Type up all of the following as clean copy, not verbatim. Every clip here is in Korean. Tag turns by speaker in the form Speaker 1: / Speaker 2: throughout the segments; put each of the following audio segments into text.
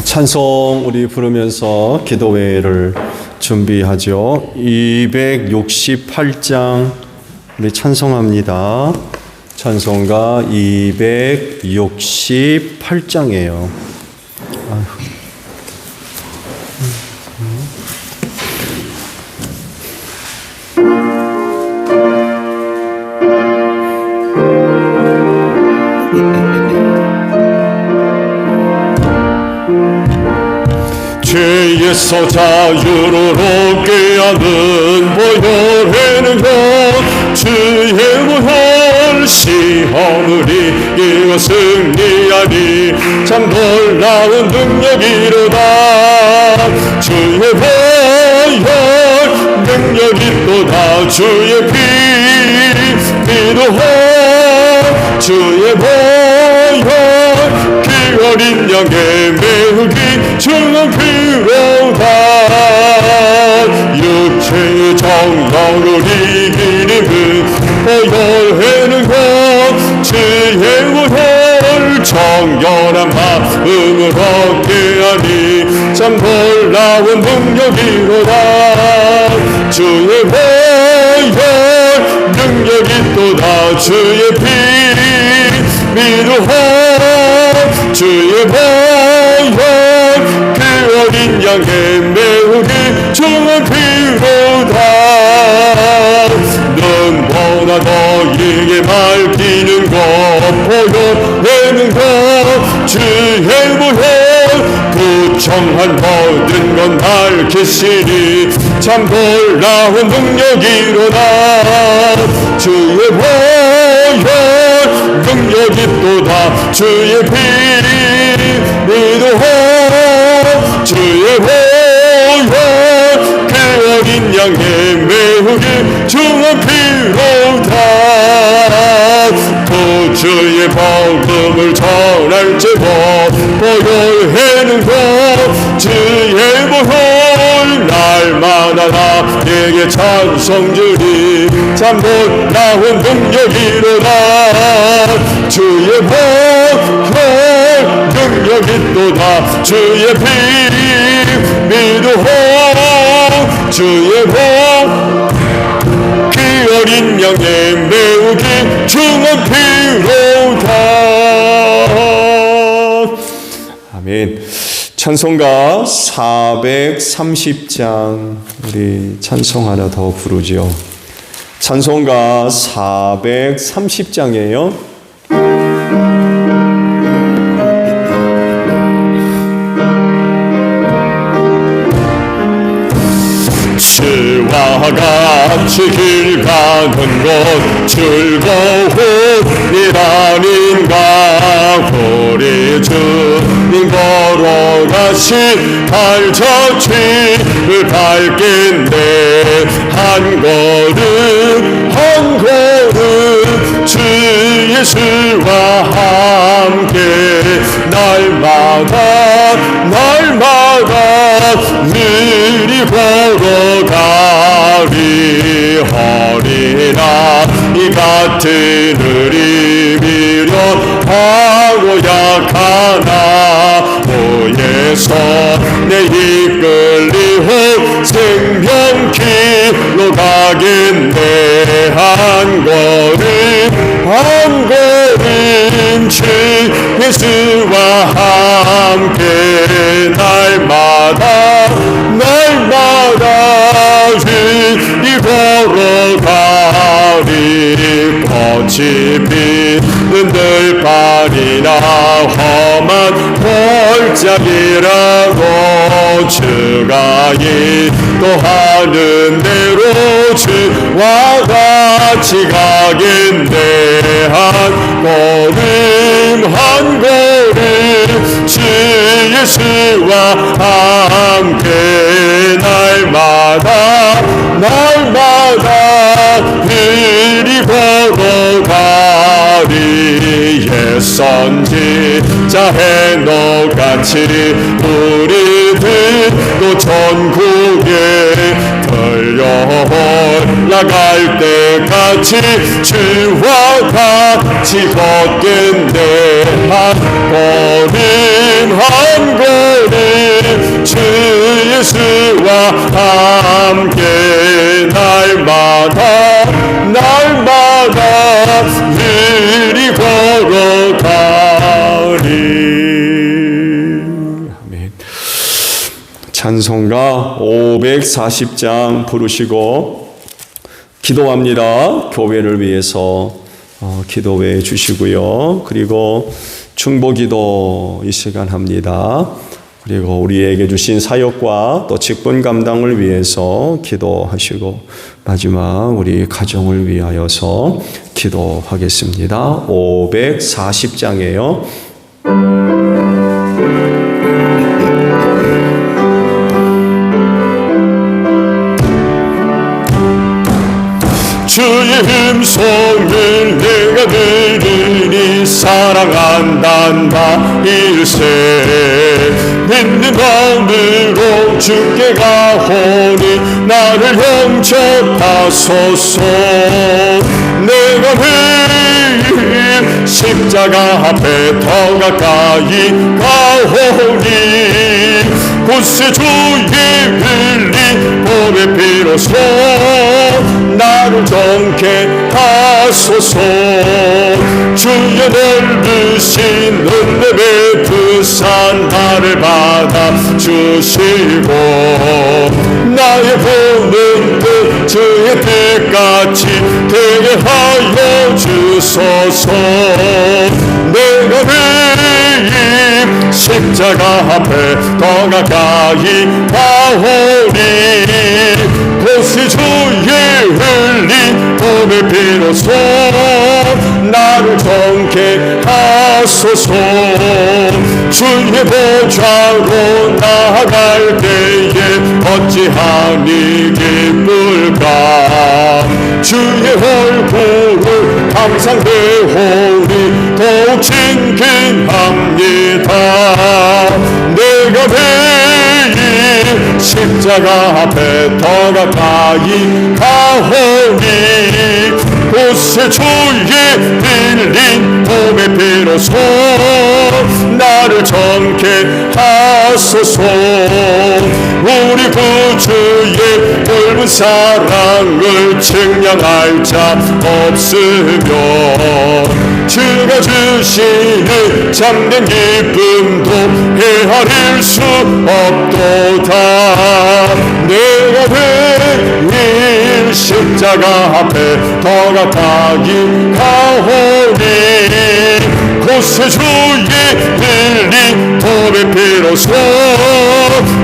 Speaker 1: 찬송 우리 부르면서 기도회를 준비하죠. 268장 우리 찬송합니다. 찬송가 268장이에요. 죄에서 자유로 얻게 하는 보혈에는 주의 보혈 시험을 이기고 승리하니 참 놀라운 능력이로다. 주의 보혈 능력이 또다. 주의 피로 주의 보혈 어린 양의 매우기 중한 피로다. 육체의 정령을 이기는 그 보혈에는 것 주의 보혈 정결한 마음을 얻게 하니 참 놀라운 능력이로다. 주의 보혈 능력이 또다. 주의 피로 주의 보혈 그 어린 양의 매우기 중한 피로다. 눈보다 너에게 밝히는 것 보혈에는 것 주의 보혈 부정한 모든 건 밝히시니 참 놀라운 능력이로다. 주의 보혈 능력이 또다. 주의 피로 주의 보혈 그 어린 양의 매우기 중한 피로다. 구주의 복음을 전할지고 보혈에는 것 주의 보혈 날마다 나에게 찬송주리 참 놀라운 능력이로다. 주의 보혈 능력이 또다. 주의 피로 주의 보혈 그 어린 양의 매우기 중한 피로다. 아멘. 찬송가 430장 우리 찬송 하나 더 부르죠. 찬송가 430장이에요. 주와 같이 길 가는 곳 즐거운 일 아닌가. 우리 주님 걸어가신 발자취를 밟겠네. 한 걸음 한 걸음 주 예수와 함께 날마다 느리 걸어가리. 어린아 이 같은 의리미련 하고 약하나 오에서 내 이끌리호 생명길로 가겠네. 한 걸음 주 예수와 함께 날마다 이 걸어가리. 꽃이 피는 들판이나 험한 골짜기라고 주가 인도하는 대로 주와 같이 가겠네. 한 걸음 주 예수와 함께 날마다 그리 걸어가리. 옛선지자 해노같이 우리들도 전국에 들려올라갈 때까지 주와 같이 걷겠네. 한 걸음 하나님 주 예수와 함께 날마다 의리 걸어가리. 아멘. 찬송가 540장 부르시고 기도합니다. 교회를 위해서 기도해 주시고요. 그리고 중보기도 이 시간 합니다. 그리고 우리에게 주신 사역과 또 직분 감당을 위해서 기도하시고 마지막 우리 가정을 위하여서 기도하겠습니다. 540장이에요. 주의 음성을 내가 들으니 사랑한단 말일세. 믿는 마음으로 주께 가오니 나를 영접하소서. 내가 매일 십자가 앞에 더 가까이 가오니 곳에 주의 흘린 몸의 피로써 나를 정케 하소서. 주의 넓으신 은혜의 부산 나를 받아주시고 나의 보는 뜻 주의 뜻같이 되게 하여 주소서. 내가 매일 십자가 앞에 더 가까이 가오니 곳이 주의 흘린 몸의 피로써 나를 정케 하소서. 주의 보좌로 나아갈 때에 어찌하니 기쁠까. 주의 얼굴을 항상 배우니 더욱 친근합니다. 내가 매일 십자가 앞에 더 가까이 가오니 곳에 주의 흘린 몸의 피로써 나를 정케 하소서. 우리 구주의 넓은 사랑을 측량할 자 없으며 주가 주시는 참된 기쁨도 헤아릴 수 없도다. 내가 매일 십자가 앞에 더 가까이 가오니 곳에 주의 흘린 몸의 피로써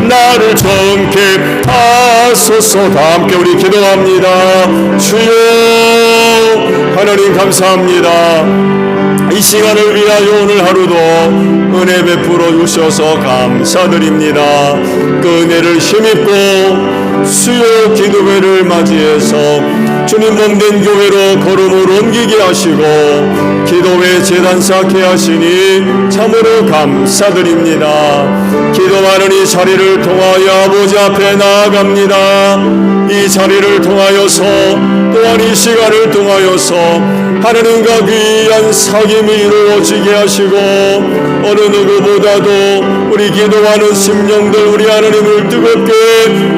Speaker 1: 나를 정케 하소서. 다 함께 우리 기도합니다. 주여 하나님 감사합니다. 이 시간을 위하여 오늘 하루도 은혜 베풀어 주셔서 감사드립니다. 그 은혜를 힘입고 수요 기도회를 맞이해서 주님 몸된 교회로 걸음을 옮기게 하시고 기도회 재단 쌓게 하시니 참으로 감사드립니다. 기도하는 이 자리를 통하여 아버지 앞에 나아갑니다. 이 자리를 통하여서 또한 이 시간을 통하여서 하나님과 귀한 사귐이 이루어지게 하시고 어느 누구보다도 우리 기도하는 심령들 우리 하나님을 뜨겁게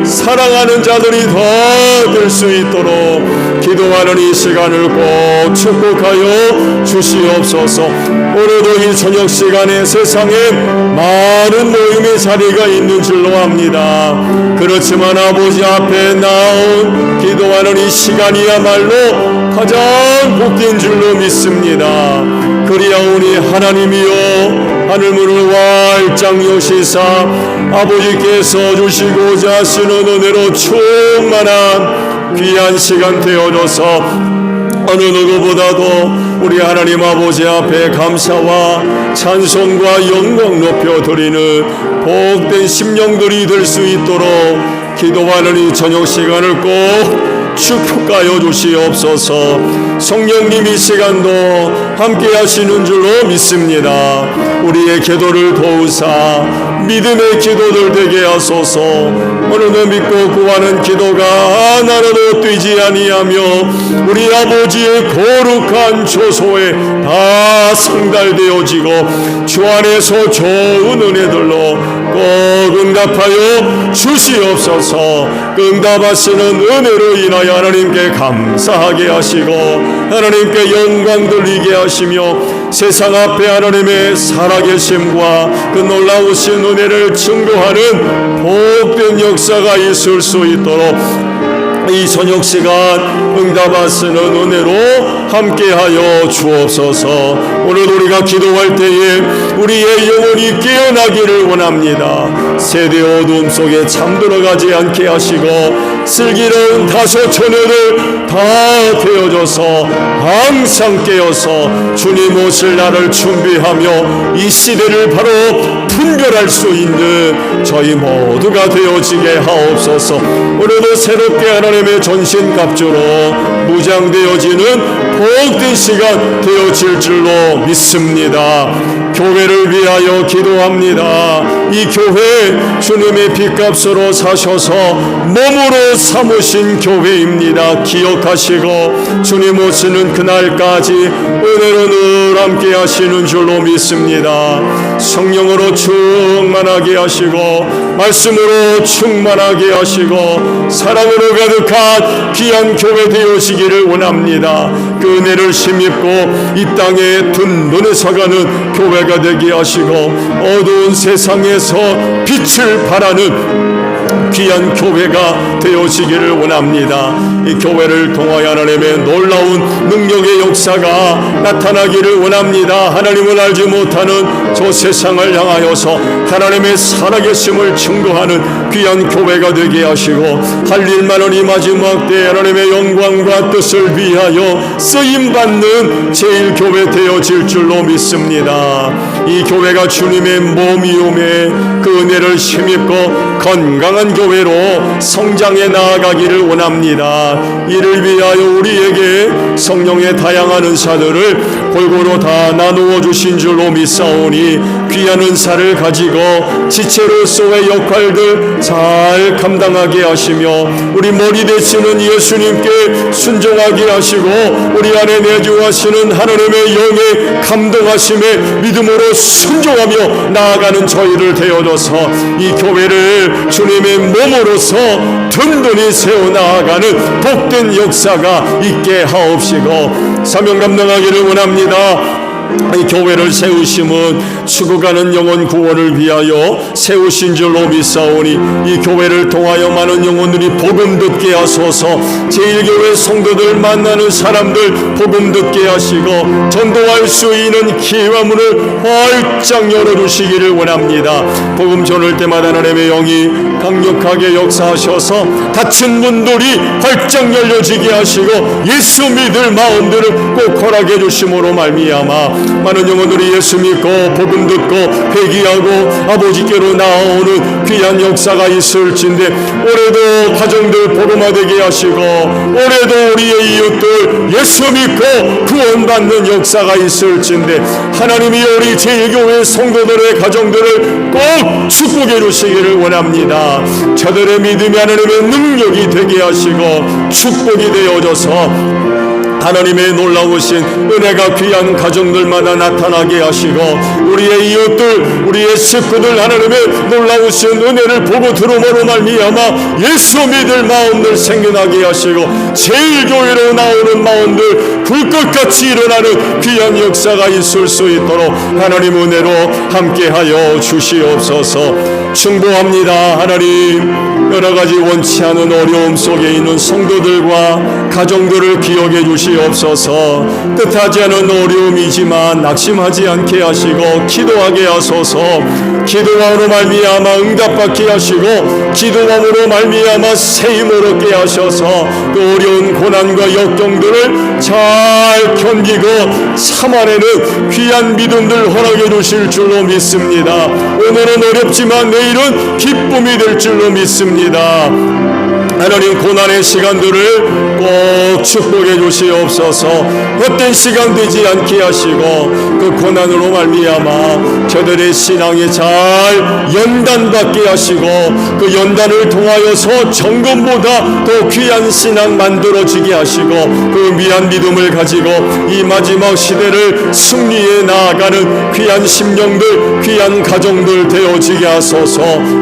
Speaker 1: 사랑하는 자들이 더 될 수 있도록 기도하는 이 시간을 꼭 축복하여 주시옵소서. 오늘도 이 저녁 시간에 세상에 많은 모임의 자리가 있는 줄로 압니다. 그렇지만 아버지 앞에 나온 기도하는 이 시간이야말로 가장 복된 줄로 믿습니다. 그리하오니 하나님이여 하늘문을 활짝 여시사 아버지께서 주시고자 하시는 은혜로 충만한 귀한 시간 되어줘서 어느 누구보다도 우리 하나님 아버지 앞에 감사와 찬송과 영광 높여 드리는 복된 심령들이 될 수 있도록 기도하는 이 저녁 시간을 꼭 축복하여 주시옵소서. 성령님 이 시간도 함께 하시는 줄로 믿습니다. 우리의 기도를 도우사 믿음의 기도들 되게 하소서. 오늘도 믿고 구하는 기도가 하나라도 뛰지 아니하며 우리 아버지의 거룩한 조소에 다 상달되어지고 주 안에서 좋은 은혜들로 꼭 응답하여 주시옵소서. 응답하시는 은혜로 인하여 하나님께 감사하게 하시고 하나님께 영광 돌리게 하시며 세상 앞에 하나님의 살아계심과 그 놀라우신 은혜를 증거하는 복된 역사가 있을 수 있도록 이 저녁 시간 응답하시는 은혜로 함께하여 주옵소서. 오늘 우리가 기도할 때에 우리의 영혼이 깨어나기를 원합니다. 세대 어두움 속에 잠들어가지 않게 하시고 슬기로운 다소 처녀들 다 되어져서 항상 깨어서 주님 오실 날을 준비하며 이 시대를 바로 분별할 수 있는 저희 모두가 되어지게 하옵소서. 오늘도 새롭게 하나님의 전신갑주로 무장되어지는 복된 시간 되어질 줄로 믿습니다. 교회를 위하여 기도합니다. 이 교회 주님의 빚값으로 사셔서 몸으로 삼으신 교회입니다. 기억하시고 주님 오시는 그날까지 은혜로 늘 함께 하시는 줄로 믿습니다. 성령으로 충만하게 하시고 말씀으로 충만하게 하시고 사랑으로 가득한 귀한 교회 되어지기를 원합니다. 그 은혜를 힘입고 이 땅에 든든히 서가는 교회가 되게 하시고 어두운 세상에서 빛을 발하는 귀한 교회가 되어지기를 원합니다. 이 교회를 통하여 하나님의 놀라운 능력의 역사가 나타나기를 원합니다. 하나님을 알지 못하는 저 세상을 향하여서 하나님의 살아계심을 증거하는 귀한 교회가 되게 하시고 할 일 많은 이 마지막 때 하나님의 영광과 뜻을 위하여 쓰임받는 제일교회 되어질 줄로 믿습니다. 이 교회가 주님의 몸이오매 그 은혜를 힘입고 건강한 교회로 성장해 나아가기를 원합니다. 이를 위하여 우리에게 성령의 다양한 은사들을 골고루 다 나누어 주신 줄로 믿사오니 귀한 은사를 가지고 지체로서의 역할들 잘 감당하게 하시며 우리 머리 되시는 예수님께 순종하게 하시고 우리 안에 내주하시는 하나님의 영의 감동하심에 믿음으로 순종하며 나아가는 저희를 되어줘서 이 교회를 주님의 몸으로서 든든히 세워나가는 복된 역사가 있게 하옵시고 사명 감당하기를 원합니다. 이 교회를 세우심은 죽어가는 영혼 구원을 위하여 세우신 줄로 믿사오니 이 교회를 통하여 많은 영혼들이 복음 듣게 하소서. 제일교회 성도들 만나는 사람들 복음 듣게 하시고 전도할 수 있는 기회와 문을 활짝 열어주시기를 원합니다. 복음 전할 때마다 하나님의 영이 강력하게 역사하셔서 닫힌 문들이 활짝 열려지게 하시고 예수 믿을 마음들을 꼭 허락해 주심으로 말미암아 많은 영혼들이 예수 믿고 복음 듣고 회개하고 아버지께로 나오는 귀한 역사가 있을진데 올해도 가정들 복음화되게 하시고 올해도 우리의 이웃들 예수 믿고 구원받는 역사가 있을진데 하나님이 우리 제일교회 성도들의 가정들을 꼭 축복해 주시기를 원합니다. 저들의 믿음이 하나님의 능력이 되게 하시고 축복이 되어져서 하나님의 놀라우신 은혜가 귀한 가정들마다 나타나게 하시고 우리의 이웃들 우리의 식구들 하나님의 놀라우신 은혜를 보고 들음으로 말미암아 예수 믿을 마음들 생겨나게 하시고 제일교회로 나오는 마음들 불꽃같이 일어나는 귀한 역사가 있을 수 있도록 하나님 은혜로 함께하여 주시옵소서. 충고합니다. 하나님 여러가지 원치 않은 어려움 속에 있는 성도들과 가정들을 기억해 주시옵소서. 뜻하지 않은 어려움이지만 낙심하지 않게 하시고 기도하게 하소서. 기도함으로 말미암아 응답받게 하시고 기도함으로 말미암아 세임을 얻게 하셔서 그 어려운 고난과 역경들을 잘 견디고 참아내는 귀한 믿음들 허락해 주실 줄로 믿습니다. 오늘은 어렵지만 내일은 기쁨이 될 줄로 믿습니다. 하나님 고난의 시간들을 꼭 축복해 주시옵소서. 헛된 시간 되지 않게 하시고 그 고난으로 말미암아 저들의 신앙이 잘 연단받게 하시고 그 연단을 통하여서 정금보다 더 귀한 신앙 만들어지게 하시고 그 귀한 믿음을 가지고 이 마지막 시대를 승리해 나아가는 귀한 심령들, 귀한 가정들 되어지게 하소서.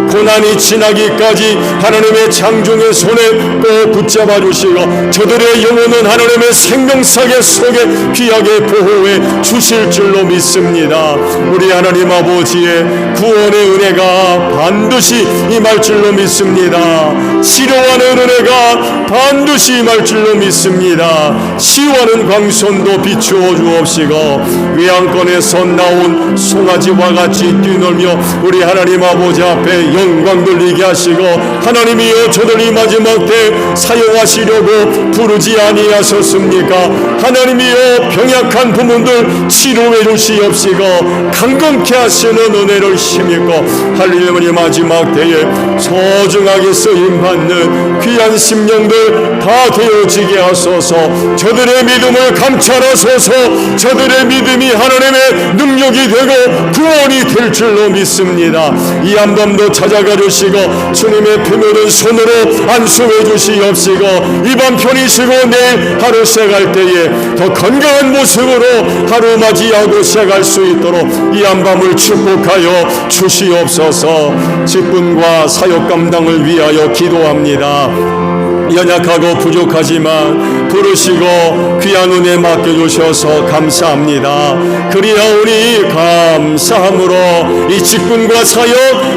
Speaker 1: 고난이 지나기까지 하나님의 장중의 손에 꼭 붙잡아 주시고 저들의 영혼은 하나님의 생명사계 속에 귀하게 보호해 주실 줄로 믿습니다. 우리 하나님 아버지의 구원의 은혜가 반드시 임할 줄로 믿습니다. 치료하는 은혜가 반드시 임할 줄로 믿습니다. 치유하는 광선도 비추어 주옵시고 외양간에서 나온 송아지와 같이 뛰놀며 우리 하나님 아버지 앞에 영광 돌리게 하시고 하나님이여 저들이 마지막 때 사용하시려고 부르지 아니하셨습니까? 하나님이여 병약한 부분들 치료해 주시옵시고 강건케 하시는 은혜를 힘입고 할렐루야 마지막 때에 소중하게 쓰임받는 귀한 심령들 다 되어지게 하소서. 저들의 믿음을 감찰하소서. 저들의 믿음이 하나님의 능력이 되고 구원이 될 줄로 믿습니다. 이 한밤도 찾아가 주시고 주님의 피묻은 손으로 안수해 주시옵시고 이밤 편히 쉬고 내일 하루 시작할 때에 더 건강한 모습으로 하루 맞이하고 시작할 수 있도록 이 한밤을 축복하여 주시옵소서. 직분과 사역 감당을 위하여 기도합니다. 연약하고 부족하지만 부르시고 귀한 은혜 맡겨주셔서 감사합니다. 그리하오니 감사함으로 이 직분과 사역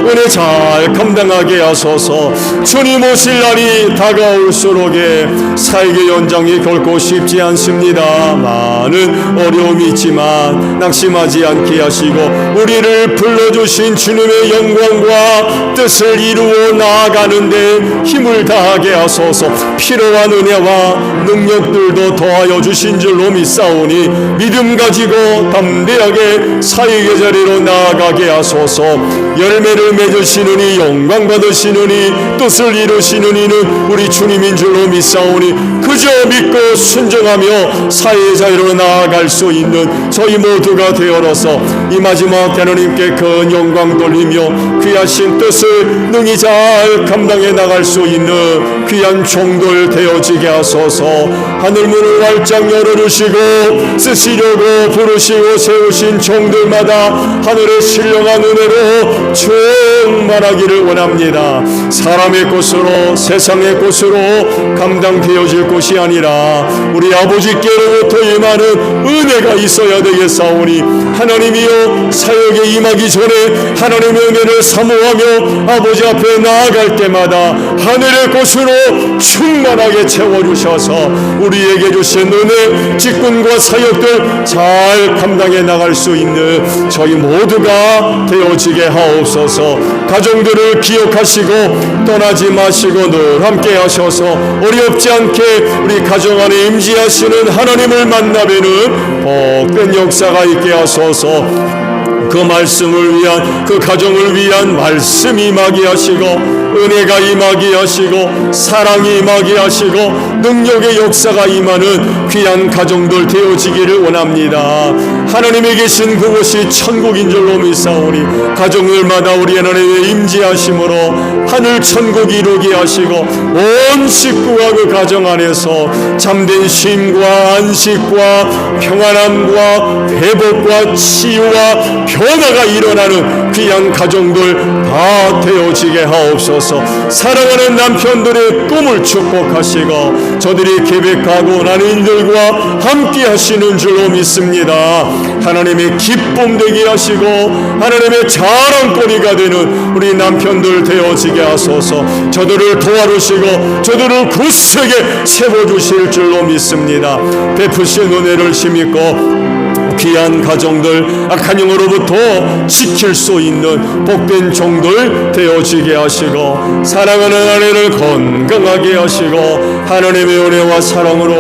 Speaker 1: 은혜 잘 감당하게 하소서. 주님 오실 날이 다가올수록에 사역의 연장이 결코 쉽지 않습니다. 많은 어려움이 있지만 낙심하지 않게 하시고 우리를 불러주신 주님의 영광과 뜻을 이루어 나아가는데 힘을 다하게 하소서. 필요한 은혜와 능력들도 더하여 주신 줄로 믿사오니 믿음 가지고 담대하게 사역의 자리로 나아가게 하소서. 열매를 맺으시느니 영광 받으시느니 뜻을 이루시는 이는 우리 주님인 줄로 믿사오니 그저 믿고 순종하며 사역의 자리로 나아갈 수 있는 저희 모두가 되어서 이 마지막 때 하나님께 큰 영광 돌리며 귀하신 뜻을 능히 잘 감당해 나갈 수 있는 귀한 종들 되어지게 하소서. 하늘문을 활짝 열어주시고 쓰시려고 부르시고 세우신 종들마다 하늘의 신령한 은혜로 충만하기를 원합니다. 사람의 것으로 세상의 것으로 감당되어질 것이 아니라 우리 아버지께로부터 임하는 은혜가 있어야 되겠사오니 하나님이여 사역에 임하기 전에 하나님의 은혜를 사모하며 아버지 앞에 나아갈 때마다 하늘의 것으로 충만하게 채워주셔서 우리에게 주신 은혜 직분과 사역들 잘 감당해 나갈 수 있는 저희 모두가 되어지게 하옵소서. 가정들을 기억하시고 떠나지 마시고 늘 함께 하셔서 어렵지 않게 우리 가정 안에 임재하시는 하나님을 만나뵈는 복된 역사가 있게 하소서. 그 말씀을 위한 그 가정을 위한 말씀이 임하게 하시고 은혜가 임하게 하시고 사랑이 임하게 하시고 능력의 역사가 임하는 귀한 가정들 되어지기를 원합니다. 하나님이 계신 그곳이 천국인 줄로 믿사오니 가정들마다 우리 하나님의 임재하심으로 하늘 천국 이루게 하시고 온 식구가 그 가정 안에서 잠든 쉼과 안식과 평안함과 회복과 치유와 변화가 일어나는 귀한 가정들 다 되어지게 하옵소서. 사랑하는 남편들의 꿈을 축복하시고 저들이 계획하고 나는 일들과 함께 하시는 줄로 믿습니다. 하나님의 기쁨 되게 하시고 하나님의 자랑거리가 되는 우리 남편들 되어지게 하소서. 저들을 도와주시고 저들을 굳세게 세워주실 줄로 믿습니다. 베푸신 은혜를 힘입고 귀한 가정들 악한 영으로부터 지킬 수 있는 복된 종들 되어지게 하시고 사랑하는 아내를 건강하게 하시고 하나님의 은혜와 사랑으로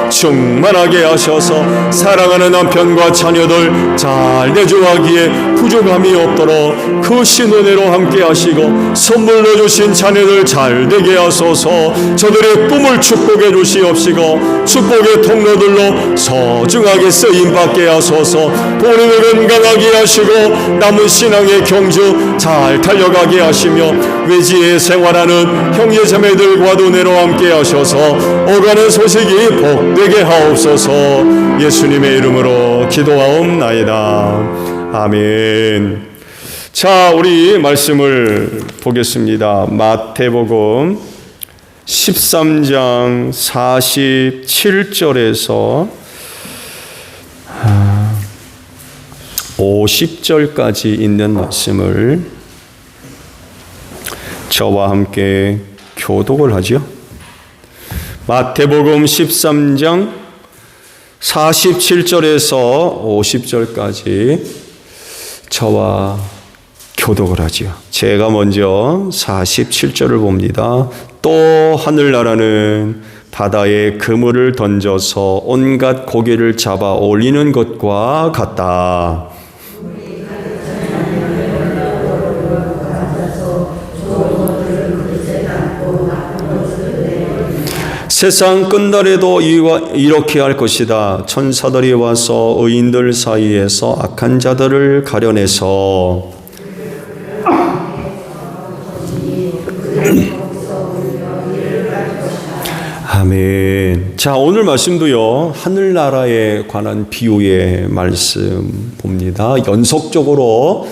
Speaker 1: 충만하게 하셔서 사랑하는 남편과 자녀들 잘 내조하기에 부족함이 없도록 그 신은혜로 함께 하시고 선물로 주신 자녀들 잘 되게 하소서. 저들의 꿈을 축복해 주시옵시고 축복의 통로들로 소중하게 쓰임받게 하소서. 본인을 건강하게 하시고 남은 신앙의 경주 잘 달려가게 하시며 외지에 생활하는 형제자매들과도 내로 함께 하셔서 오가는 소식이 복되게 하옵소서. 예수님의 이름으로 기도하옵나이다. 아멘. 자, 우리 말씀을 보겠습니다. 마태복음 13장 47절에서 50절까지 있는 말씀을 저와 함께 교독을 하죠. 마태복음 13장 47절에서 50절까지 저와 교독을 하지요. 제가 먼저 47절을 봅니다. 또 하늘나라는 바다에 그물을 던져서 온갖 고기를 잡아 올리는 것과 같다. 세상 끝날에도 이렇게 할 것이다. 천사들이 와서 의인들 사이에서 악한 자들을 가려내서 아멘. 자, 오늘 말씀도요, 하늘나라에 관한 비유의 말씀 봅니다. 연속적으로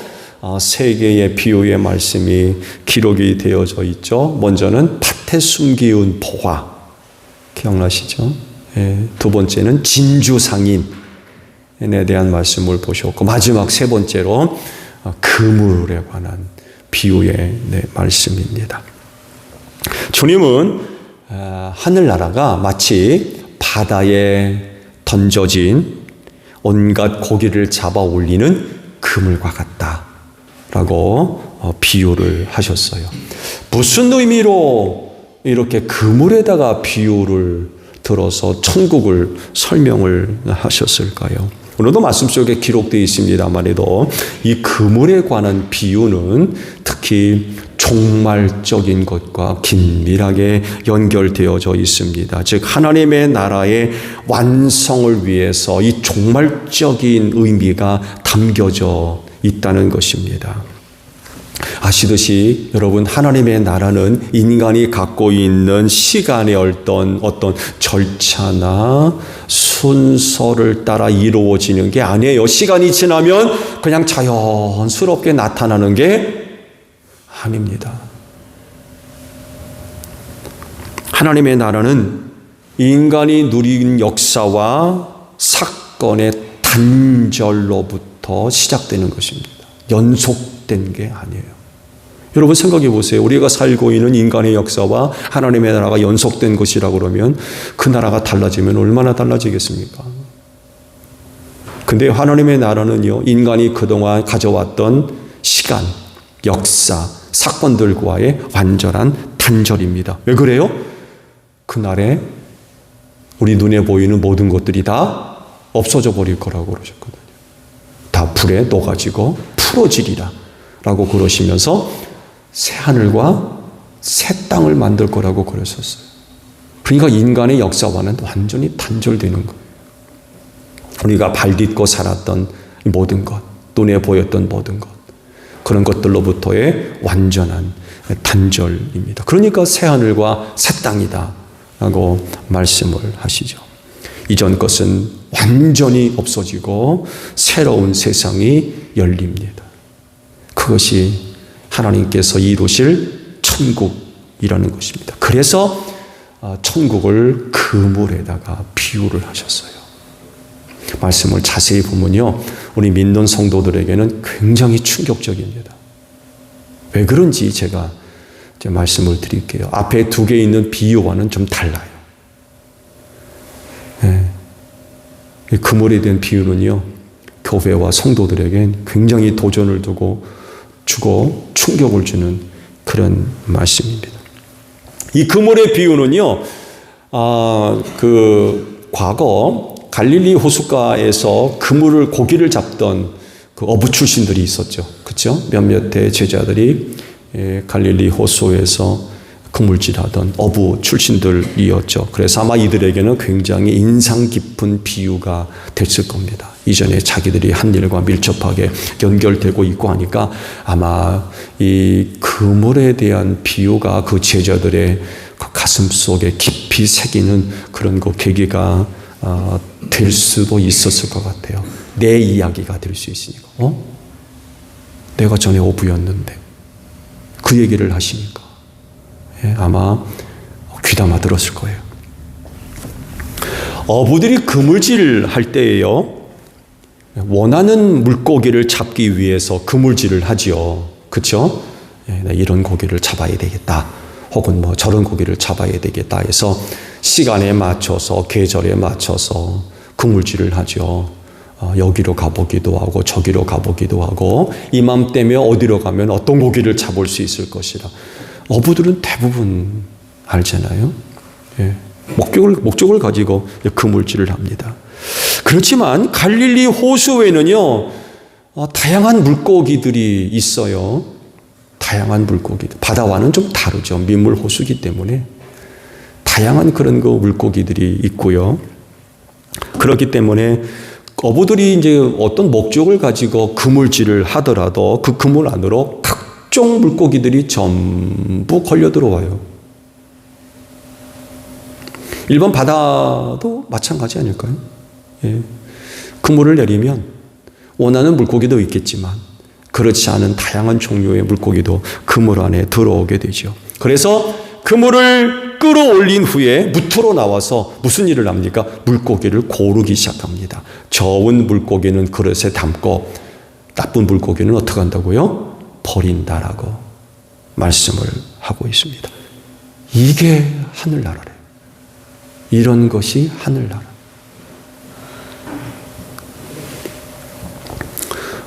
Speaker 1: 세 개의 비유의 말씀이 기록이 되어져 있죠. 먼저는 밭에 숨기운 보화, 기억나시죠? 두 번째는 진주상인에 대한 말씀을 보셨고, 마지막 세 번째로 그물에 관한 비유의 말씀입니다. 주님은 하늘나라가 마치 바다에 던져진 온갖 고기를 잡아 올리는 그물과 같다라고 비유를 하셨어요. 무슨 의미로 이렇게 그물에다가 비유를 들어서 천국을 설명을 하셨을까요? 오늘도 말씀 속에 기록되어 있습니다만에도 이 그물에 관한 비유는 특히 종말적인 것과 긴밀하게 연결되어져 있습니다. 즉 하나님의 나라의 완성을 위해서 이 종말적인 의미가 담겨져 있다는 것입니다. 아시듯이 여러분, 하나님의 나라는 인간이 갖고 있는 시간의 어떤 절차나 순서를 따라 이루어지는 게 아니에요. 시간이 지나면 그냥 자연스럽게 나타나는 게 아닙니다. 하나님의 나라는 인간이 누린 역사와 사건의 단절로부터 시작되는 것입니다. 연속된 게 아니에요. 여러분 생각해 보세요. 우리가 살고 있는 인간의 역사와 하나님의 나라가 연속된 것이라고 그러면 그 나라가 달라지면 얼마나 달라지겠습니까? 근데 하나님의 나라는요, 인간이 그동안 가져왔던 시간, 역사, 사건들과의 완전한 단절입니다. 왜 그래요? 그날에 우리 눈에 보이는 모든 것들이 다 없어져 버릴 거라고 그러셨거든요. 다 불에 녹아지고 풀어지리라 라고 그러시면서 새 하늘과 새 땅을 만들 거라고 그러셨어요. 그러니까 인간의 역사와는 완전히 단절되는 거예요. 우리가 발딛고 살았던 모든 것, 눈에 보였던 모든 것, 그런 것들로부터의 완전한 단절입니다. 그러니까 새 하늘과 새 땅이다 라고 말씀을 하시죠. 이전 것은 완전히 없어지고 새로운 세상이 열립니다. 그것이 하나님께서 이루실 천국이라는 것입니다. 그래서 천국을 그물에다가 비유를 하셨어요. 말씀을 자세히 보면요, 우리 믿는 성도들에게는 굉장히 충격적입니다. 왜 그런지 제가 이제 말씀을 드릴게요. 앞에 두 개 있는 비유와는 좀 달라요. 이 그물에 대한 비유는요, 교회와 성도들에겐 굉장히 도전을 주고 충격을 주는 그런 말씀입니다. 이 그물의 비유는요, 과거 갈릴리 호숫가에서 고기를 잡던 그 어부 출신들이 있었죠. 그렇죠? 몇몇의 제자들이 갈릴리 호수에서 그물질하던 어부 출신들이었죠. 그래서 아마 이들에게는 굉장히 인상 깊은 비유가 됐을 겁니다. 이전에 자기들이 한 일과 밀접하게 연결되고 있고 하니까 아마 이 그물에 대한 비유가 그 제자들의 가슴 속에 깊이 새기는 그런 그 계기가 될 수도 있었을 것 같아요. 내 이야기가 될 수 있으니까. 내가 전에 어부였는데 그 얘기를 하시니까 아마 귀담아 들었을 거예요. 어부들이 그물질 할 때에요, 원하는 물고기를 잡기 위해서 그물질을 하지요. 그렇죠? 이런 고기를 잡아야 되겠다. 혹은 뭐 저런 고기를 잡아야 되겠다 해서 시간에 맞춰서 계절에 맞춰서 그물질을 하죠. 여기로 가보기도 하고 저기로 가보기도 하고 이맘때면 어디로 가면 어떤 고기를 잡을 수 있을 것이다. 어부들은 대부분 알잖아요. 목적을 가지고 그물질을 합니다. 그렇지만 갈릴리 호수에는요, 다양한 물고기들이 있어요. 다양한 물고기들. 바다와는 좀 다르죠. 민물 호수이기 때문에 다양한 그런 그 물고기들이 있고요. 그렇기 때문에 어부들이 이제 어떤 목적을 가지고 그물질을 하더라도 그 그물 안으로 각종 물고기들이 전부 걸려 들어와요. 일반 바다도 마찬가지 아닐까요? 그물을 내리면 원하는 물고기도 있겠지만 그렇지 않은 다양한 종류의 물고기도 그물 안에 들어오게 되죠. 그래서 그물을 끌어올린 후에 무트로 나와서 무슨 일을 합니까? 물고기를 고르기 시작합니다. 좋은 물고기는 그릇에 담고 나쁜 물고기는 어떻게 한다고요? 버린다라고 말씀을 하고 있습니다. 이게 하늘나라래요. 이런 것이 하늘나라.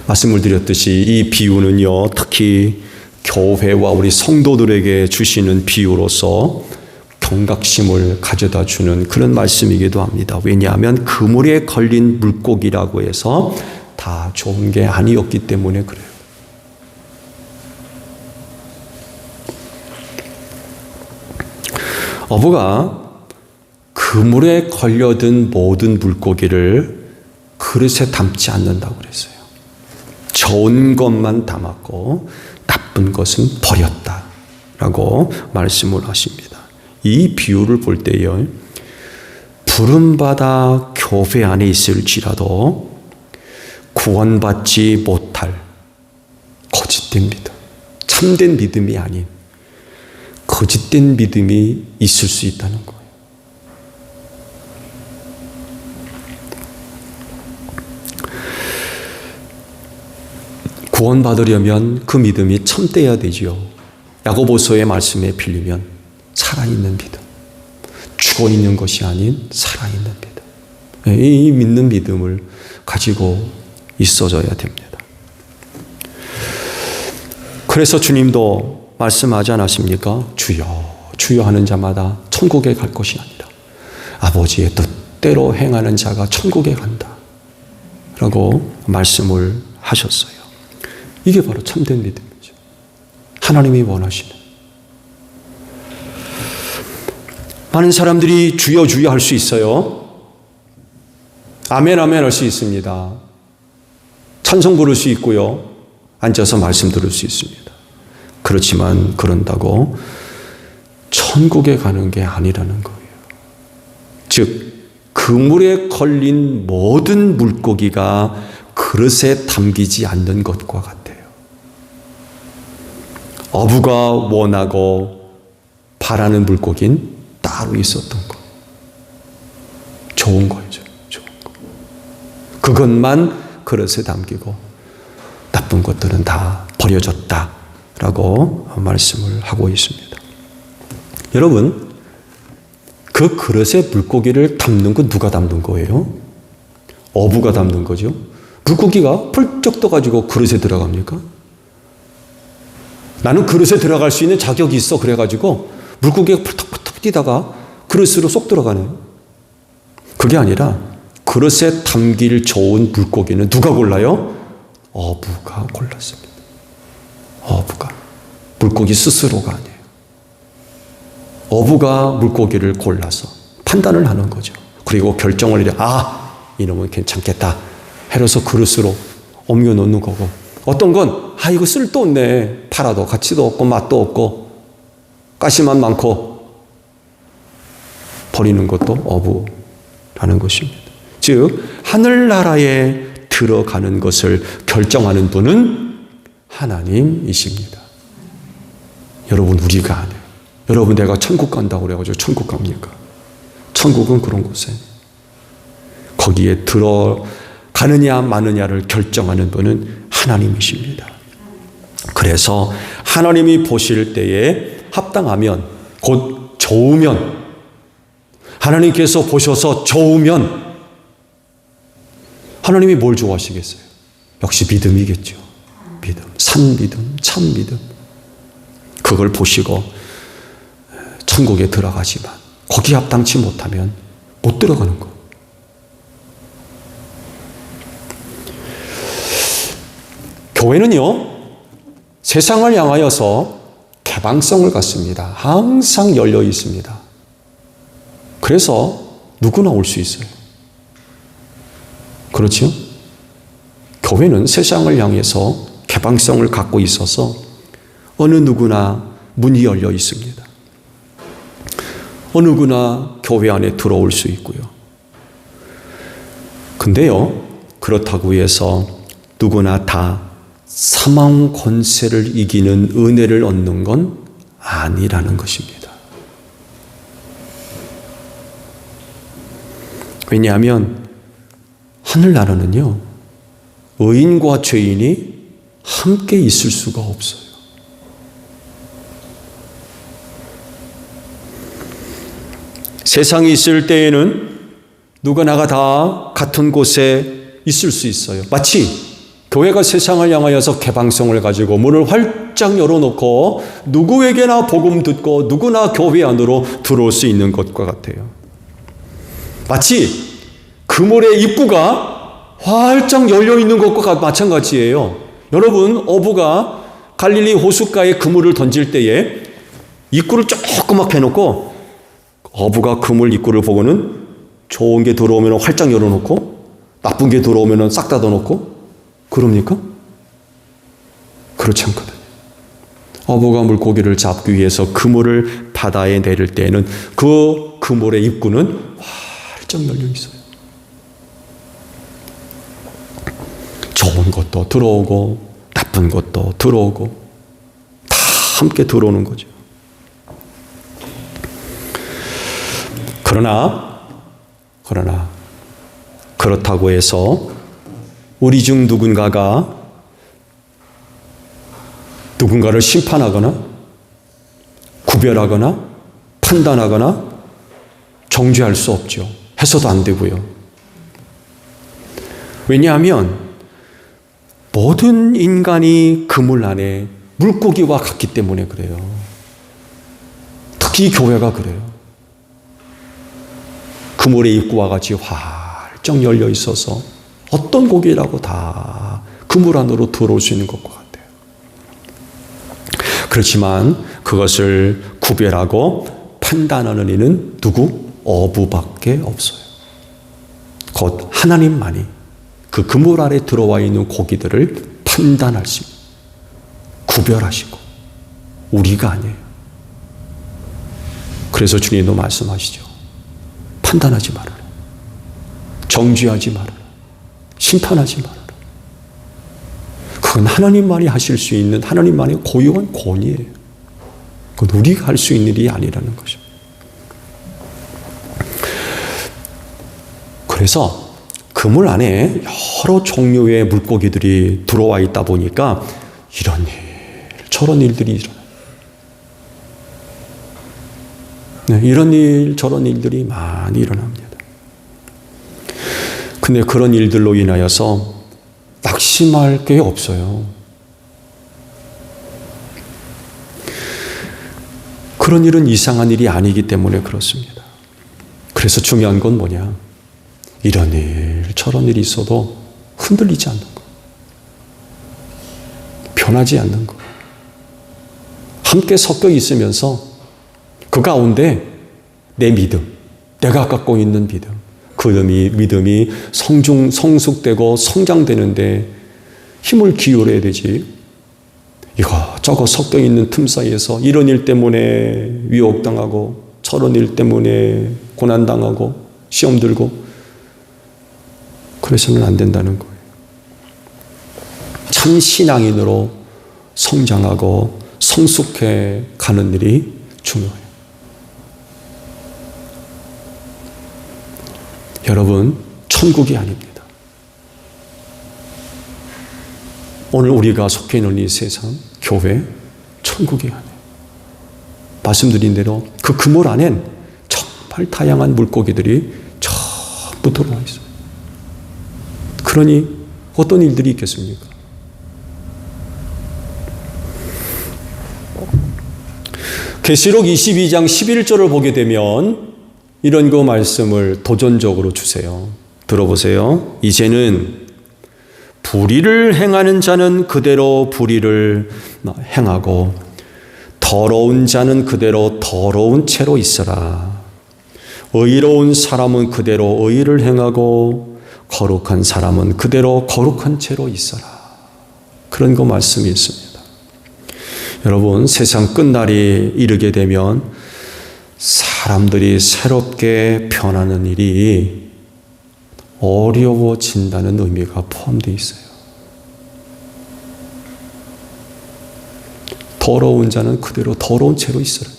Speaker 1: 말씀을 드렸듯이 이 비유는요, 특히 교회와 우리 성도들에게 주시는 비유로서 경각심을 가져다 주는 그런 말씀이기도 합니다. 왜냐하면 그물에 걸린 물고기라고 해서 다 좋은 게 아니었기 때문에 그래요. 어부가 그물에 걸려든 모든 물고기를 그릇에 담지 않는다고 그랬어요. 좋은 것만 담았고 나쁜 것은 버렸다라고 말씀을 하십니다. 이 비유를 볼 때요, 부름받아 교회 안에 있을지라도 구원받지 못할 거짓된 믿음, 참된 믿음이 아닌 거짓된 믿음이 있을 수 있다는 거예요. 구원받으려면 그 믿음이 참돼야 되지요. 야고보서의 말씀에 빌리면 살아있는 믿음, 죽어있는 것이 아닌 살아있는 믿음, 이 믿는 믿음을 가지고 있어져야 됩니다. 그래서 주님도 말씀하지 않았습니까? 주여 주여 하는 자마다 천국에 갈 것이 아니라 아버지의 뜻대로 행하는 자가 천국에 간다 라고 말씀을 하셨어요. 이게 바로 참된 믿음이죠. 하나님이 원하시는. 많은 사람들이 주여 주여 할 수 있어요. 아멘 아멘 할 수 있습니다. 찬송 부를 수 있고요. 앉아서 말씀 들을 수 있습니다. 그렇지만 그런다고 천국에 가는 게 아니라는 거예요. 즉 그물에 걸린 모든 물고기가 그릇에 담기지 않는 것과 같아요. 어부가 원하고 바라는 물고기는 따로 있었던 거. 좋은 거죠. 좋은 거. 그것만 그릇에 담기고 나쁜 것들은 다 버려졌다라고 말씀을 하고 있습니다. 여러분, 그 그릇에 물고기를 담는 건 누가 담는 거예요? 어부가 담는 거죠. 물고기가 펄쩍 떠가지고 그릇에 들어갑니까? 나는 그릇에 들어갈 수 있는 자격이 있어 그래가지고 물고기가 펄떡펄떡 뛰다가 그릇으로 쏙 들어가네요. 그게 아니라 그릇에 담길 좋은 물고기는 누가 골라요?
Speaker 2: 어부가 골랐습니다. 어부가. 물고기 스스로가 아니에요. 어부가 물고기를 골라서 판단을 하는 거죠. 그리고 결정을 해요. 이놈은 괜찮겠다 해서 그릇으로 옮겨 놓는 거고, 어떤 건 이거 쓸도 없네, 팔아도 가치도 없고 맛도 없고 가시만 많고, 버리는 것도 어부라는 것입니다. 즉 하늘나라에 들어가는 것을 결정하는 분은 하나님이십니다. 여러분, 우리가 아니에요. 여러분, 내가 천국 간다고 그래가지고 천국 갑니까? 천국은 그런 곳에 거기에 들어가느냐 마느냐를 결정하는 분은 하나님이십니다. 그래서 하나님이 보실 때에 합당하면, 곧 좋으면, 하나님께서 보셔서 좋으면 하나님이 뭘 좋아하시겠어요? 역시 믿음이겠죠. 믿음, 산 믿음, 참 믿음. 그걸 보시고 천국에 들어가지만 거기 합당치 못하면 못 들어가는 거. 교회는요, 세상을 향하여서 개방성을 갖습니다. 항상 열려 있습니다. 그래서 누구나 올 수 있어요. 그렇죠? 교회는 세상을 향해서 개방성을 갖고 있어서 어느 누구나 문이 열려 있습니다. 어느 누구나 교회 안에 들어올 수 있고요. 근데요, 그렇다고 해서 누구나 다 사망 권세를 이기는 은혜를 얻는 건 아니라는 것입니다. 왜냐하면 하늘나라는요, 의인과 죄인이 함께 있을 수가 없어요. 세상에 있을 때에는 누구나가 다 같은 곳에 있을 수 있어요. 마치 교회가 세상을 향하여서 개방성을 가지고 문을 활짝 열어놓고 누구에게나 복음 듣고 누구나 교회 안으로 들어올 수 있는 것과 같아요. 마치 그물의 입구가 활짝 열려 있는 것과 마찬가지예요. 여러분, 어부가 갈릴리 호숫가에 그물을 던질 때에 입구를 조그맣게 해놓고 어부가 그물 입구를 보고는 좋은 게 들어오면 활짝 열어놓고 나쁜 게 들어오면 싹 닫아놓고 그럽니까? 그렇지 않거든요. 어부가 물고기를 잡기 위해서 그물을 바다에 내릴 때에는 그 그물의 입구는 활짝 열려 있어요. 좋은 것도 들어오고 나쁜 것도 들어오고 다 함께 들어오는 거죠. 그러나 그렇다고 해서 우리 중 누군가가 누군가를 심판하거나 구별하거나 판단하거나 정죄할 수 없죠. 해서도 안 되고요. 왜냐하면 모든 인간이 그물 안에 물고기와 같기 때문에 그래요. 특히 교회가 그래요. 그물의 입구와 같이 활짝 열려 있어서 어떤 고기라고 다 그물 안으로 들어올 수 있는 것과 같아요. 그렇지만 그것을 구별하고 판단하는 이는 누구? 어부밖에 없어요. 곧 하나님만이 그 그물 아래 들어와 있는 고기들을 판단하시고 구별하시고 우리가 아니에요. 그래서 주님도 말씀하시죠. 판단하지 말아라. 정죄하지 말아라. 심판하지 말아라. 그건 하나님만이 하실 수 있는 하나님만의 고유한 권위예요. 그건 우리가 할 수 있는 일이 아니라는 것이죠. 그래서 그물 안에 여러 종류의 물고기들이 들어와 있다 보니까 이런 일, 저런 일들이 일어나요. 네, 이런 일, 저런 일들이 많이 일어납니다. 근데 그런 일들로 인하여서 낙심할 게 없어요. 그런 일은 이상한 일이 아니기 때문에 그렇습니다. 그래서 중요한 건 뭐냐? 이런 일, 저런 일이 있어도 흔들리지 않는 것. 변하지 않는 것. 함께 섞여 있으면서 그 가운데 내 믿음, 내가 갖고 있는 믿음, 그 믿음이 성숙되고 성장되는데 힘을 기울여야 되지. 이거저거 섞여 있는 틈 사이에서 이런 일 때문에 위협당하고 저런 일 때문에 고난당하고 시험 들고 그래서는 안 된다는 거예요. 참 신앙인으로 성장하고 성숙해 가는 일이 중요해요. 여러분, 천국이 아닙니다. 오늘 우리가 속해 있는 이 세상, 교회, 천국이 아니에요. 말씀드린 대로 그 그물 안엔 정말 다양한 물고기들이 전부 들어와 있어요. 그러니 어떤 일들이 있겠습니까? 계시록 22장 11절을 보게 되면 이런 그 말씀을 도전적으로 주세요. 들어보세요. 이제는 불의를 행하는 자는 그대로 불의를 행하고 더러운 자는 그대로 더러운 채로 있어라. 의로운 사람은 그대로 의를 행하고 거룩한 사람은 그대로 거룩한 채로 있어라. 그런 그 말씀이 있습니다. 여러분, 세상 끝날이 이르게 되면 사람들이 새롭게 변하는 일이 어려워진다는 의미가 포함되어 있어요. 더러운 자는 그대로 더러운 채로 있어라.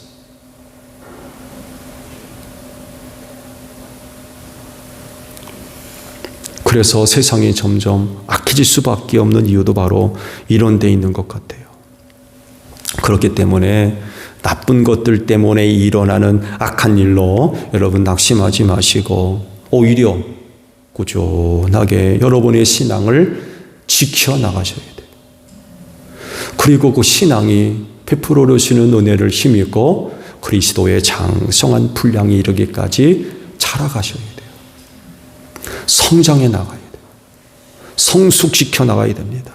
Speaker 2: 그래서 세상이 점점 악해질 수밖에 없는 이유도 바로 이런 데 있는 것 같아요. 그렇기 때문에 나쁜 것들 때문에 일어나는 악한 일로 여러분 낙심하지 마시고 오히려 꾸준하게 여러분의 신앙을 지켜나가셔야 돼요. 그리고 그 신앙이 베풀어 주시는 은혜를 힘입고 그리스도의 장성한 분량이 이르기까지 자라가셔야 돼요. 성장해 나가야 돼요. 성숙시켜 나가야 됩니다.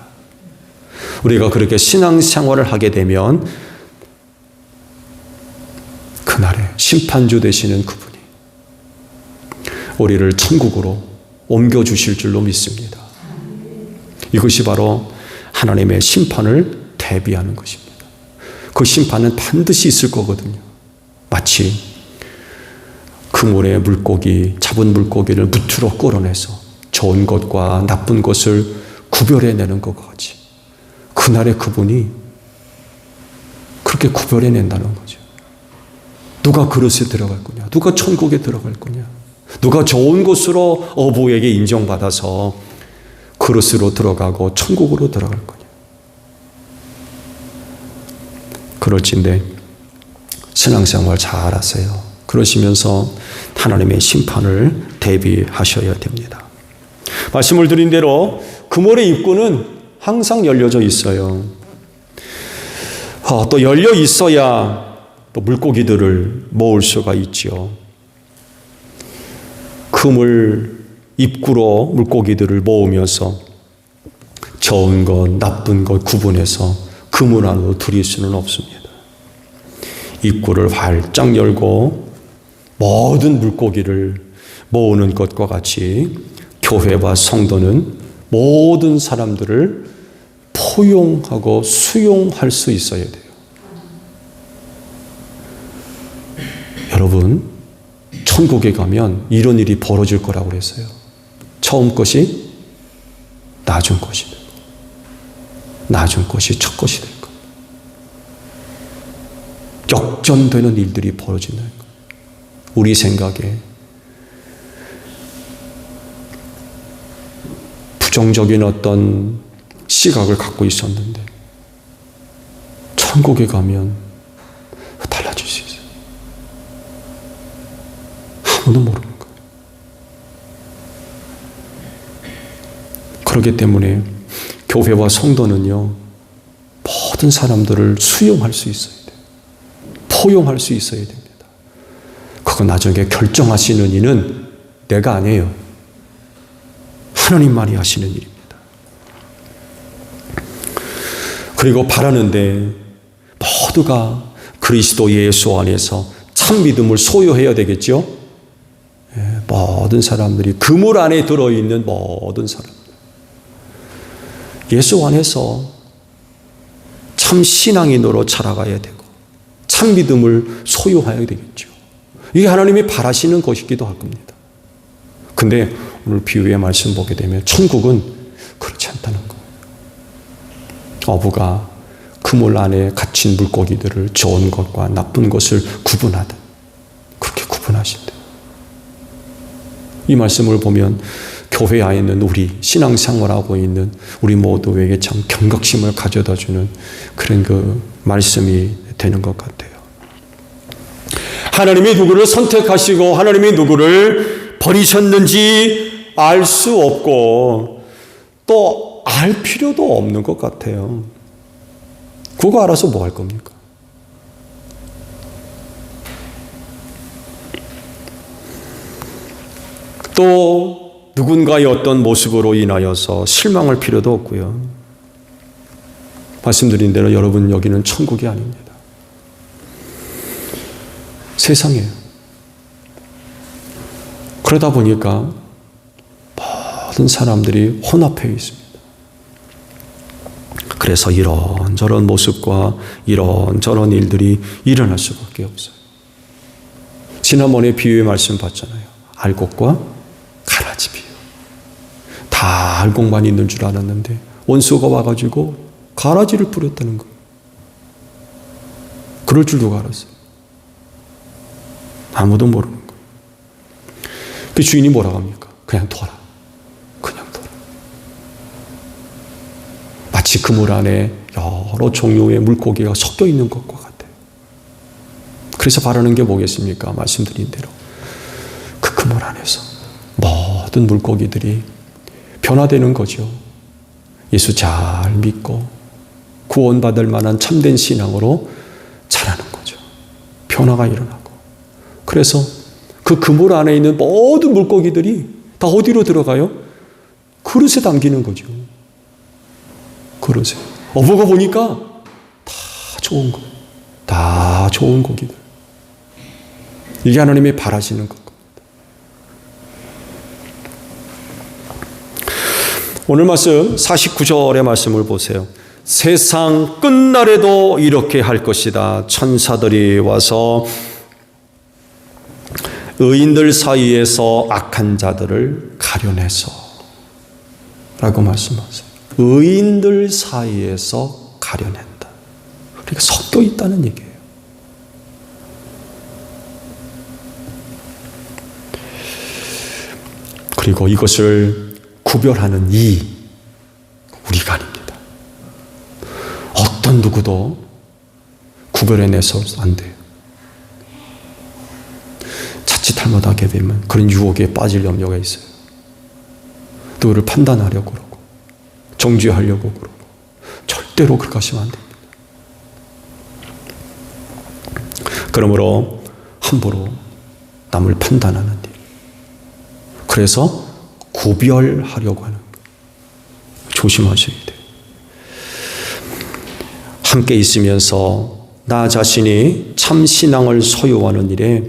Speaker 2: 우리가 그렇게 신앙생활을 하게 되면 그날에 심판주 되시는 그분이 우리를 천국으로 옮겨주실 줄로 믿습니다. 이것이 바로 하나님의 심판을 대비하는 것입니다. 그 심판은 반드시 있을 거거든요. 마치 그물에 잡은 물고기를 무트로 끌어내서 좋은 것과 나쁜 것을 구별해내는 것 같이 그날에 그분이 그렇게 구별해낸다는 거죠. 누가 그릇에 들어갈 거냐? 누가 천국에 들어갈 거냐? 누가 좋은 곳으로 어부에게 인정받아서 그릇으로 들어가고 천국으로 들어갈 거냐? 그럴진데 신앙생활 잘 하세요. 그러시면서 하나님의 심판을 대비하셔야 됩니다. 말씀을 드린 대로 그물의 입구는 항상 열려져 있어요. 또 열려 있어야 또 물고기들을 모을 수가 있죠. 그물 입구로 물고기들을 모으면서 좋은 것, 나쁜 것 구분해서 그물 안으로 들일 수는 없습니다. 입구를 활짝 열고 모든 물고기를 모으는 것과 같이 교회와 성도는 모든 사람들을 포용하고 수용할 수 있어야 돼요. 여러분, 천국에 가면 이런 일이 벌어질 거라고 그랬어요. 처음 것이 나중 것이 되고, 나중 것이 첫 것이 될 것. 역전되는 일들이 벌어진다는 것. 우리 생각에 부정적인 어떤 시각을 갖고 있었는데 천국에 가면 달라질 수 있어요. 아무도 모르는 거예요. 그렇기 때문에 교회와 성도는요, 모든 사람들을 수용할 수 있어야 돼요. 포용할 수 있어야 됩니다. 그거 나중에 결정하시는 이는 내가 아니에요. 하나님만이 하시는 일입니다. 그리고 바라는데 모두가 그리스도 예수 안에서 참 믿음을 소유해야 되겠죠. 모든 사람들이 그물 안에 들어있는 모든 사람, 예수 안에서 참 신앙인으로 자라가야 되고 참 믿음을 소유해야 되겠죠. 이게 하나님이 바라시는 것이기도 할 겁니다. 근데 오늘 비유의 말씀 보게 되면 천국은 그렇지 않다는 거예요. 어부가 그물 안에 갇힌 물고기들을 좋은 것과 나쁜 것을 구분하듯 그렇게 구분하신대요. 이 말씀을 보면 교회 안에 있는 우리, 신앙생활하고 있는 우리 모두에게 참 경각심을 가져다주는 그런 그 말씀이 되는 것 같아요. 하나님이 누구를 선택하시고 하나님이 누구를 버리셨는지 알 수 없고 또 알 필요도 없는 것 같아요. 그거 알아서 뭐 할 겁니까? 또 누군가의 어떤 모습으로 인하여서 실망할 필요도 없고요. 말씀드린 대로 여러분 여기는 천국이 아닙니다. 세상이에요. 그러다 보니까 모든 사람들이 혼합해 있습니다. 그래서 이런저런 모습과 이런저런 일들이 일어날 수밖에 없어요. 지난번에 비유의 말씀 봤잖아요. 알곡과 가라지 비유. 다 알곡만 있는 줄 알았는데 원수가 와가지고 가라지를 뿌렸다는 거예요. 그럴 줄 누가 알았어요? 아무도 모르는 거예요. 그 주인이 뭐라고 합니까? 그냥 둬라. 그냥 둬라. 마치 그물 안에 여러 종류의 물고기가 섞여 있는 것과 같아요. 그래서 바라는 게 뭐겠습니까? 말씀드린 대로 그 그물 안에서 모든 물고기들이 변화되는 거죠. 예수 잘 믿고 구원받을 만한 참된 신앙으로 자라는 거죠. 변화가 일어나고. 그래서 그 그물 안에 있는 모든 물고기들이 다 어디로 들어가요? 그릇에 담기는 거죠. 그릇에. 어부가 보니까 다 좋은 거. 다 좋은 고기들. 이게 하나님이 바라시는 것. 오늘 말씀 49절의 말씀을 보세요. 세상 끝날에도 이렇게 할 것이다. 천사들이 와서 의인들 사이에서 악한 자들을 가려내서 라고 말씀하세요. 의인들 사이에서 가려낸다. 그러니까 섞여 있다는 얘기예요. 그리고 이것을 구별하는 우리가 아닙니다. 어떤 누구도 구별해내서 안 돼요. 자칫 잘못하게 되면 그런 유혹에 빠질 염려가 있어요. 누구를 판단하려고 그러고 정죄하려고 그러고 절대로 그렇게 하시면 안 됩니다. 그러므로 함부로 남을 판단하는 일. 그래서 구별하려고 하는 거. 조심하셔야 돼요. 함께 있으면서 나 자신이 참 신앙을 소유하는 일에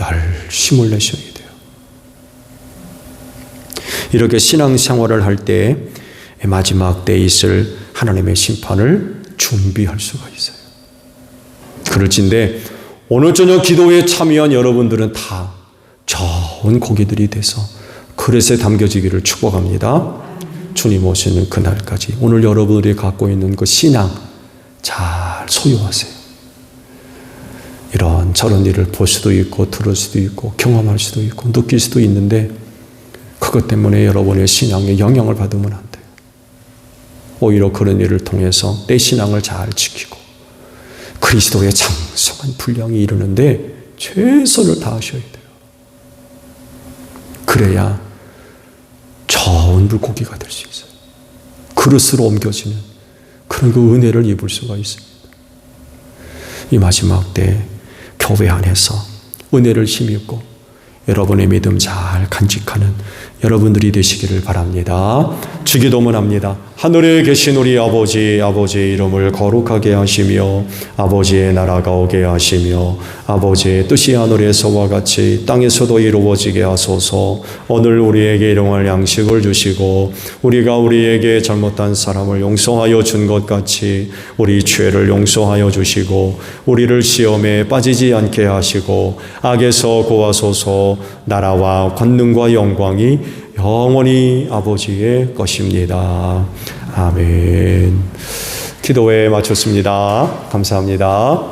Speaker 2: 열심을 내셔야 돼요. 이렇게 신앙생활을 할 때 마지막 때에 있을 하나님의 심판을 준비할 수가 있어요. 그럴진데 오늘 저녁 기도에 참여한 여러분들은 다 좋은 고기들이 돼서 그릇에 담겨지기를 축복합니다. 주님 오시는 그날까지 오늘 여러분들이 갖고 있는 그 신앙 잘 소유하세요. 이런 저런 일을 볼 수도 있고 들을 수도 있고 경험할 수도 있고 느낄 수도 있는데 그것 때문에 여러분의 신앙에 영향을 받으면 안 돼요. 오히려 그런 일을 통해서 내 신앙을 잘 지키고 그리스도의 장성한 분량이 이루는데 최선을 다하셔야 돼요. 그래야 좋은 물고기가 될 수 있어요. 그릇으로 옮겨지는 그런 그 은혜를 입을 수가 있습니다. 이 마지막 때 교회 안에서 은혜를 힘입고 여러분의 믿음 잘 간직하는 여러분들이 되시기를 바랍니다. 주기도문 합니다. 하늘에 계신 우리 아버지의 이름을 거룩하게 하시며 아버지의 나라가 오게 하시며 아버지의 뜻이 하늘에서와 같이 땅에서도 이루어지게 하소서. 오늘 우리에게 일용할 양식을 주시고 우리가 우리에게 잘못한 사람을 용서하여 준 것 같이 우리 죄를 용서하여 주시고 우리를 시험에 빠지지 않게 하시고 악에서 구하소서. 나라와 권능과 영광이 영원히 아버지의 것입니다. 아멘. 기도에 마쳤습니다. 감사합니다.